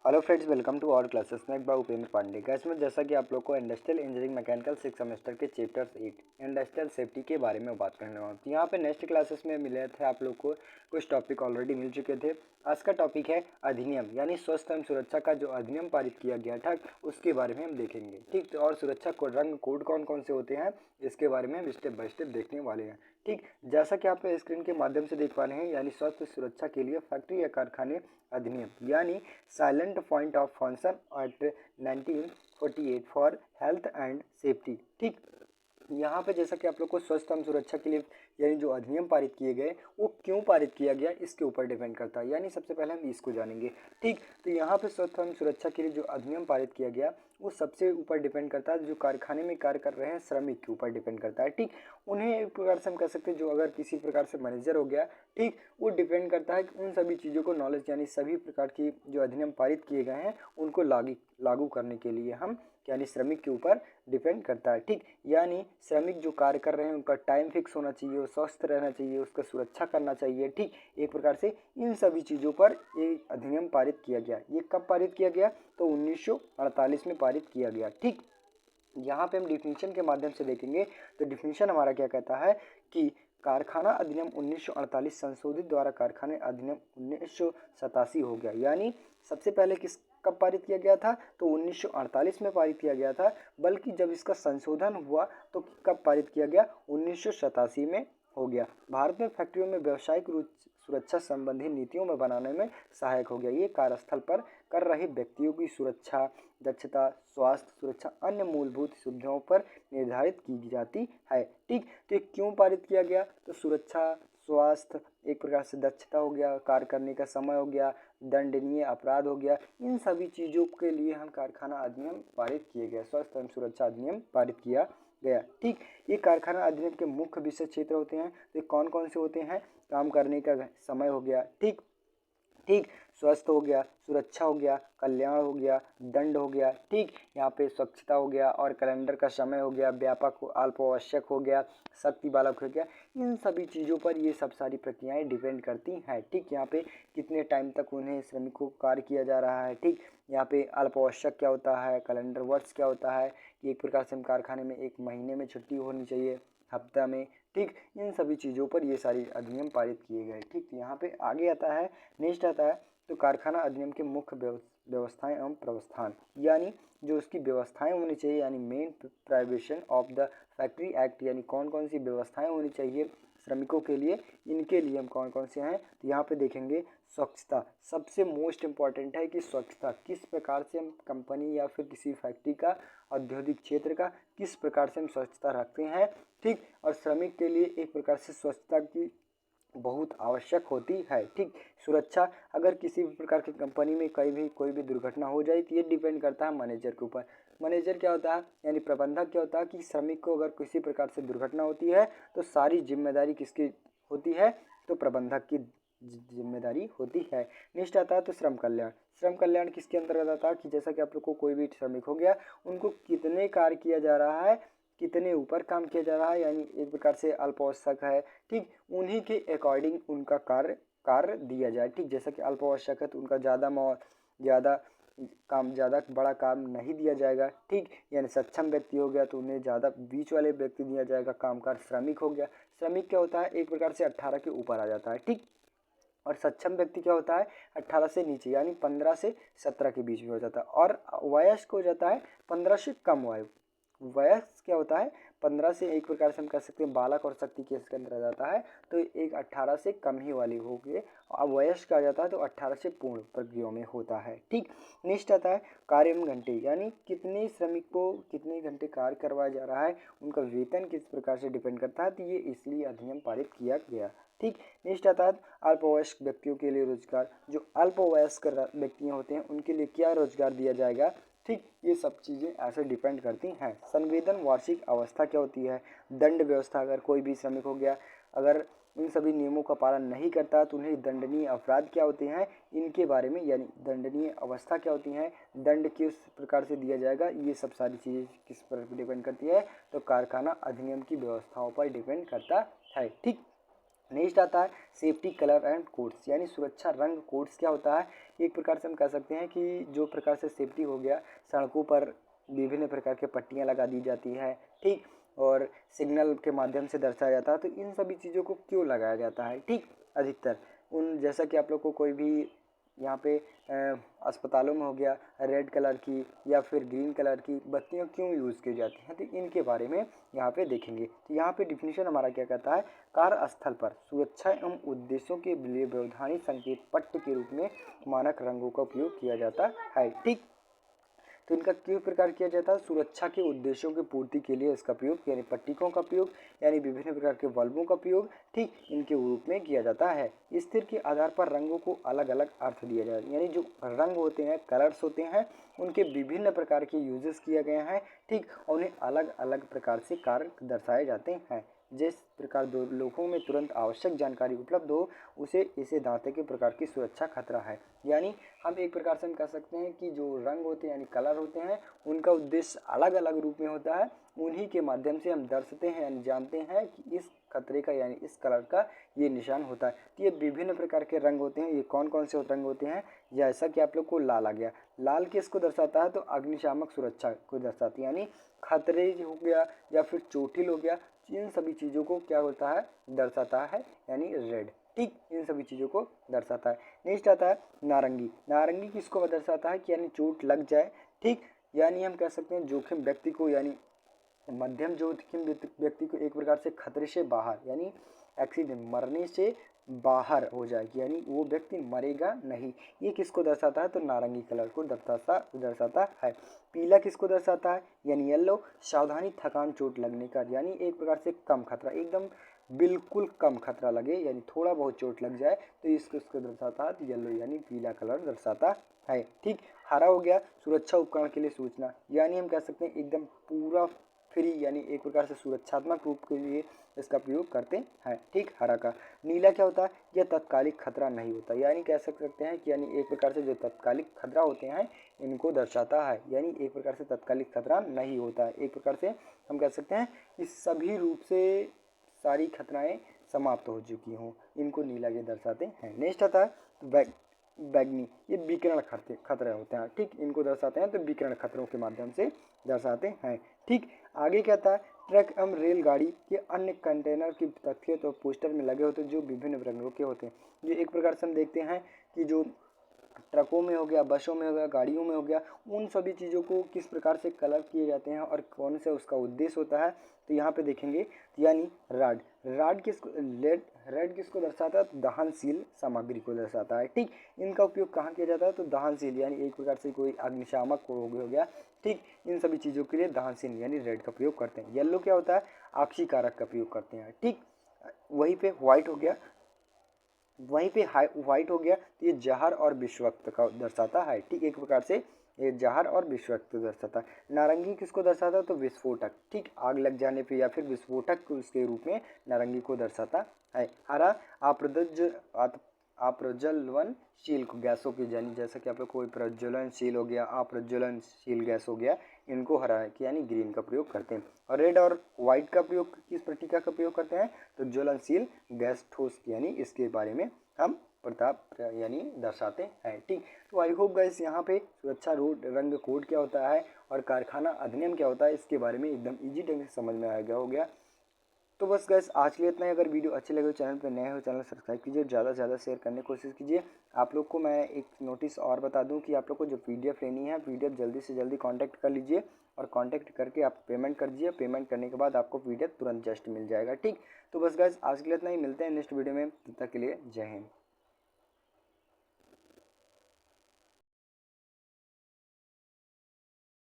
Hello friends, welcome to our classes में एक बार Upendra Pandey. Gas में जैसा कि आप लोग को इंडस्ट्रियल इंजीनियरिंग मैकेनिकल 6 सेमेस्टर के चैप्टर 8 इंडस्ट्रियल सेफ्टी के बारे में बात करने वाला हूँ। तो यहाँ पे नेक्स्ट क्लासेस में मिले थे आप लोग को कुछ टॉपिक ऑलरेडी मिल चुके थे। आज का टॉपिक है अधिनियम, यानी स्वास्थ्य एवं सुरक्षा का जो अधिनियम पारित किया गया था उसके बारे में हम देखेंगे। ठीक, तो और सुरक्षा को रंग कोड कौन कौन से होते हैं इसके बारे में हम स्टेप बाय स्टेप देखने वाले हैं। ठीक, जैसा कि आप स्क्रीन के माध्यम से देख पा रहे हैं, यानी स्वास्थ्य सुरक्षा के लिए फैक्ट्री या कारखाने अधिनियम यानी silent point of function act 1948 for health and safety. ठीक, यहाँ पे जैसा कि आप लोग को स्वास्थ्य एवं सुरक्षा के लिए यानी जो अधिनियम पारित किए गए वो क्यों पारित किया गया इसके ऊपर डिपेंड करता है, यानी सबसे पहले हम इसको जानेंगे। ठीक, तो यहाँ पे स्वास्थ्य एवं सुरक्षा के लिए जो अधिनियम पारित किया गया वो सबसे ऊपर डिपेंड करता है जो कारखाने में कार्य कर रहे हैं श्रमिक के ऊपर डिपेंड करता है। ठीक, उन्हें एक प्रकार से हम कह सकते हैं जो अगर किसी प्रकार से मैनेजर हो गया, ठीक, वो डिपेंड करता है कि उन सभी चीज़ों को नॉलेज यानी सभी प्रकार की जो अधिनियम पारित किए गए हैं उनको लागू करने के लिए हम यानी श्रमिक के ऊपर डिपेंड करता है। ठीक, यानी श्रमिक जो कार्य कर रहे हैं उनका टाइम फिक्स होना चाहिए, वो स्वस्थ रहना चाहिए, उसका सुरक्षा करना चाहिए। ठीक, एक प्रकार से इन सभी चीज़ों पर ये अधिनियम पारित किया गया। ये कब पारित किया गया? तो 1948 में पारित किया गया। ठीक, यहाँ पे हम डिफिनीशन के माध्यम से देखेंगे। तो डिफिनीशन हमारा क्या कहता है कि कारखाना अधिनियम 1948 संशोधित द्वारा कारखाने अधिनियम 1987 हो गया। यानी सबसे पहले किस कब पारित किया गया था? तो 1948 में पारित किया गया था, बल्कि जब इसका संशोधन हुआ तो कब पारित किया गया? 1987 में हो गया। भारत में फैक्ट्रियों में व्यावसायिक सुरक्षा संबंधी नीतियों में बनाने में सहायक हो गया। ये कार्यस्थल पर कर रहे व्यक्तियों की सुरक्षा, दक्षता, स्वास्थ्य, सुरक्षा अन्य मूलभूत सुविधाओं पर निर्धारित की जाती है। ठीक, तो ये क्यों पारित किया गया? तो सुरक्षा, स्वास्थ्य, एक प्रकार से दक्षता हो गया, कार्य करने का समय हो गया, दंडनीय अपराध हो गया, इन सभी चीज़ों के लिए हम कारखाना अधिनियम पारित किए गए, स्वास्थ्य एवं सुरक्षा अधिनियम पारित किया गया। ठीक, ये कारखाना अधिनियम के मुख्य विषय क्षेत्र होते हैं। तो कौन कौन से होते हैं? काम करने का समय हो गया, ठीक ठीक, स्वस्थ हो गया, सुरक्षा हो गया, कल्याण हो गया, दंड हो गया। ठीक, यहाँ पे स्वच्छता हो गया और कैलेंडर का समय हो गया, व्यापक अल्प आवश्यक हो गया, शक्ति बालक हो गया। इन सभी चीज़ों पर ये सब सारी प्रक्रियाएं डिपेंड करती हैं। ठीक, यहाँ पे कितने टाइम तक उन्हें श्रमिकों को कार्य किया जा रहा है। ठीक, यहाँ पे अल्प आवश्यक क्या होता है, कैलेंडर वर्ष क्या होता है कि एक प्रकार से हम कारखाने में एक महीने में छुट्टी होनी चाहिए, हफ्ता में। ठीक, इन सभी चीज़ों पर ये सारी अधिनियम पारित किए गए। ठीक, यहाँ पे आगे आता है, नेक्स्ट आता है तो कारखाना अधिनियम के मुख्य व्यवस्थाएं एवं प्रावधान, यानी जो उसकी व्यवस्थाएं होनी चाहिए, यानी main provision of the factory act, यानी कौन कौन सी व्यवस्थाएं होनी चाहिए श्रमिकों के लिए, इनके लिए हम कौन कौन से हैं। तो यहाँ पे देखेंगे स्वच्छता सबसे मोस्ट इम्पॉर्टेंट है कि स्वच्छता किस प्रकार से हम कंपनी या फिर किसी फैक्ट्री का, औद्योगिक क्षेत्र का किस प्रकार से हम स्वच्छता रखते हैं। ठीक, और श्रमिक के लिए एक प्रकार से स्वच्छता की बहुत आवश्यक होती है। ठीक, सुरक्षा अगर किसी भी प्रकार की कंपनी में कहीं भी कोई भी दुर्घटना हो जाए तो ये डिपेंड करता है मैनेजर के ऊपर। मैनेजर क्या होता है, यानी प्रबंधक क्या होता है कि श्रमिक को अगर किसी प्रकार से दुर्घटना होती है तो सारी जिम्मेदारी किसकी होती है? तो प्रबंधक की जिम्मेदारी होती है। नेक्स्ट आता है तो श्रम कल्याण। श्रम कल्याण किसके अंतर्गत आता है कि जैसा कि आप लोग को कोई भी श्रमिक हो गया, उनको कितने कार्य किया जा रहा है, कितने ऊपर काम किया जा रहा है, यानी एक प्रकार से अल्प आवश्यक है। ठीक, उन्हीं के अकॉर्डिंग उनका कार्य दिया जाए। ठीक, जैसा कि अल्प आवश्यक है तो उनका ज़्यादा काम, ज़्यादा बड़ा काम नहीं दिया जाएगा। ठीक, यानी सक्षम व्यक्ति हो गया तो उन्हें ज़्यादा बीच वाले व्यक्ति दिया जाएगा कामकाज। श्रमिक हो गया, श्रमिक क्या होता है एक प्रकार से 18 के ऊपर आ जाता है। ठीक, और सक्षम व्यक्ति क्या होता है 18 से नीचे, यानी 15 से 17 के बीच में हो जाता है। और वयस्क हो जाता है 15 से कम आयु। वयस्क क्या होता है 15 से, एक प्रकार से हम कह सकते हैं बालक और शक्ति के इसके अंदर आ जाता है, तो एक 18 से कम ही वाली होगी। और वयस्क आ जाता है तो 18 से पूर्ण प्रक्रिया में होता है। ठीक, नेक्स्ट आता है कार्य एवं घंटे, यानी कितने श्रमिक को कितने घंटे कार्य करवाया जा रहा है, उनका वेतन किस प्रकार से डिपेंड करता है। तो ये इसलिए अधिनियम पारित किया गया। ठीक, नेक्स्ट आता है अल्पवयस्क व्यक्तियों के लिए रोजगार। जो अल्पवयस्क व्यक्ति होते हैं उनके लिए क्या रोजगार दिया जाएगा। ठीक, ये सब चीज़ें ऐसे डिपेंड करती हैं। संवेदन वार्षिक अवस्था क्या होती है, दंड व्यवस्था, अगर कोई भी श्रमिक हो गया अगर इन सभी नियमों का पालन नहीं करता तो उन्हें दंडनीय अपराध क्या होते हैं, इनके बारे में, यानी दंडनीय अवस्था क्या होती है, दंड किस प्रकार से दिया जाएगा, ये सब सारी चीज़ें किस पर डिपेंड करती है। तो कारखाना अधिनियम की व्यवस्थाओं पर डिपेंड करता है। ठीक, नेक्स्ट आता है सेफ्टी कलर एंड कोड्स, यानी सुरक्षा रंग कोड्स क्या होता है। एक प्रकार से हम कह सकते हैं कि जो प्रकार से सेफ्टी हो गया, सड़कों पर विभिन्न प्रकार के पट्टियाँ लगा दी जाती है, ठीक, और सिग्नल के माध्यम से दर्शाया जाता है। तो इन सभी चीज़ों को क्यों लगाया जाता है, ठीक, अधिकतर उन जैसा कि आप लोग को कोई भी यहाँ पे अस्पतालों में हो गया रेड कलर की या फिर ग्रीन कलर की बत्तियाँ क्यों यूज़ की जाती हैं, तो इनके बारे में यहाँ पे देखेंगे। तो यहाँ पे डिफिनीशन हमारा क्या कहता है, कार्यस्थल पर सुरक्षा एवं उद्देश्यों के लिए व्यवधानी संकेत पट्ट के रूप में मानक रंगों का उपयोग किया जाता है, ठीक। तो इनका किस प्रकार किया जाता है, सुरक्षा के उद्देश्यों की पूर्ति के लिए इसका प्रयोग यानी पट्टिकों का प्रयोग यानी विभिन्न प्रकार के बल्बों का प्रयोग, ठीक, इनके रूप में किया जाता है। स्थिर के आधार पर रंगों को अलग अलग अर्थ दिया जाता है, यानी जो रंग होते हैं, कलर्स होते हैं, उनके विभिन्न प्रकार के यूजेस किए गए हैं, ठीक, और उन्हें अलग अलग प्रकार से कार्य दर्शाए जाते हैं। जिस प्रकार दो लोगों में तुरंत आवश्यक जानकारी उपलब्ध हो उसे इसे दांते के प्रकार की सुरक्षा खतरा है। यानी हम एक प्रकार से हम कह सकते हैं कि जो रंग होते हैं यानी कलर होते हैं उनका उद्देश्य अलग अलग रूप में होता है, उन्हीं के माध्यम से हम दर्शाते हैं यानी जानते हैं कि इस खतरे का यानी इस कलर का ये निशान होता है। तो ये विभिन्न प्रकार के रंग होते हैं। ये कौन कौन से रंग होते हैं, जैसा कि आप लोग को लाल आ गया, लाल किसको दर्शाता है, तो अग्निशामक सुरक्षा को दर्शाती है, यानी खतरे हो गया या फिर चोटिल हो गया, इन सभी चीज़ों को क्या होता है, दर्शाता है, यानी रेड, ठीक, इन सभी चीज़ों को दर्शाता है। नेक्स्ट आता है नारंगी। नारंगी किसको दर्शाता है कि यानी चोट लग जाए, ठीक, यानी हम कह सकते हैं जोखिम व्यक्ति को यानी मध्यम जोखिम व्यक्ति को एक प्रकार से खतरे से बाहर यानी एक्सीडेंट मरने से बाहर हो जाएगी, यानी वो व्यक्ति मरेगा नहीं। ये किसको दर्शाता है, तो नारंगी कलर को दर्शाता है। पीला किसको दर्शाता है, यानी येलो, सावधानी, थकान, चोट लगने का, यानी एक प्रकार से कम खतरा, एकदम बिल्कुल कम खतरा लगे यानी थोड़ा बहुत चोट लग जाए तो इसको दर्शाता है, तो येलो यानी पीला कलर दर्शाता है, ठीक। हरा हो गया सुरक्षा उपकरण के लिए सूचना, यानी हम कह सकते हैं एकदम पूरा फ्री यानी एक प्रकार से सुरक्षात्मक रूप के लिए इसका प्रयोग करते हैं, ठीक। हरा का। नीला क्या होता है, यह तत्कालिक खतरा नहीं होता, यानी कह सकते हैं कि यानी एक प्रकार से जो तत्कालिक खतरा होते हैं इनको दर्शाता है, यानी एक प्रकार से तत्कालिक खतरा नहीं होता है। एक प्रकार से हम कह सकते हैं कि सभी रूप से सारी खतराएं समाप्त हो चुकी हों, इनको नीला के दर्शाते हैं। नेक्स्ट आता है बैगनी, ये विकिरण खतरे होते हैं, ठीक, इनको दर्शाते हैं, तो विकिरण खतरों के माध्यम से दर्शाते हैं, ठीक। आगे क्या आता है ट्रक एवं रेलगाड़ी के अन्य कंटेनर की तथ्य तो पोस्टर में लगे होते हैं जो विभिन्न रंगों के होते हैं। जो एक प्रकार से हम देखते हैं कि जो ट्रकों में हो गया, बसों में हो गया, गाड़ियों में हो गया, उन सभी चीज़ों को किस प्रकार से कलर किए जाते हैं और कौन से उसका उद्देश्य होता है, तो यहाँ पे देखेंगे, यानी रेड किसको दर्शाता है, तो दहनशील सामग्री को दर्शाता है, ठीक। इनका उपयोग कहाँ किया जाता है, तो दहनशील यानी एक प्रकार से कोई अग्निशामक हो गया, ठीक, इन सभी चीज़ों के लिए दहनशील यानी रेड का प्रयोग करते हैं। येलो क्या होता है, आक्सीकारक का प्रयोग करते हैं, ठीक। वहीं पे व्हाइट हो गया तो ये जहर और विषवक्त का दर्शाता है, ठीक, एक प्रकार से ये जहर और विषवक्त दर्शाता है। नारंगी किसको दर्शाता है, तो विस्फोटक, ठीक, आग लग जाने पे या फिर विस्फोटक उसके रूप में नारंगी को दर्शाता है। हरा अप्रज्वलनशील गैसों की यानी जैसा कि आप लोग कोई प्रज्वलनशील हो गया, अप्रज्वलनशील गैस हो गया, इनको हरा है कि यानी ग्रीन का प्रयोग करते हैं। और रेड और व्हाइट का प्रयोग किस प्रतीका का प्रयोग करते हैं, तो ज्वलनशील गैस ठोस यानी इसके बारे में हम प्रताप यानी दर्शाते हैं, ठीक। तो आई होप गाइस यहाँ पे सुरक्षा रंग कोड क्या होता है और कारखाना अधिनियम क्या होता है इसके बारे में एकदम इजी ढंग से समझ में आ गया हो गया। तो बस गाइस आज के लिए इतना ही। अगर वीडियो अच्छी लगे तो चैनल पर नए हो चैनल सब्सक्राइब कीजिए, ज़्यादा से ज़्यादा शेयर करने की कोशिश कीजिए। आप लोग को मैं एक नोटिस और बता दूं कि आप लोग को जो PDF लेनी है PDF जल्दी से जल्दी कांटेक्ट कर लीजिए और कांटेक्ट करके आप पेमेंट कर दीजिए। पेमेंट करने के बाद आपको PDF तुरंत जस्ट मिल जाएगा, ठीक। तो बस गाइस आज के लिए इतना ही, मिलते हैं नेक्स्ट वीडियो में, तब तक के लिए जय हिंद।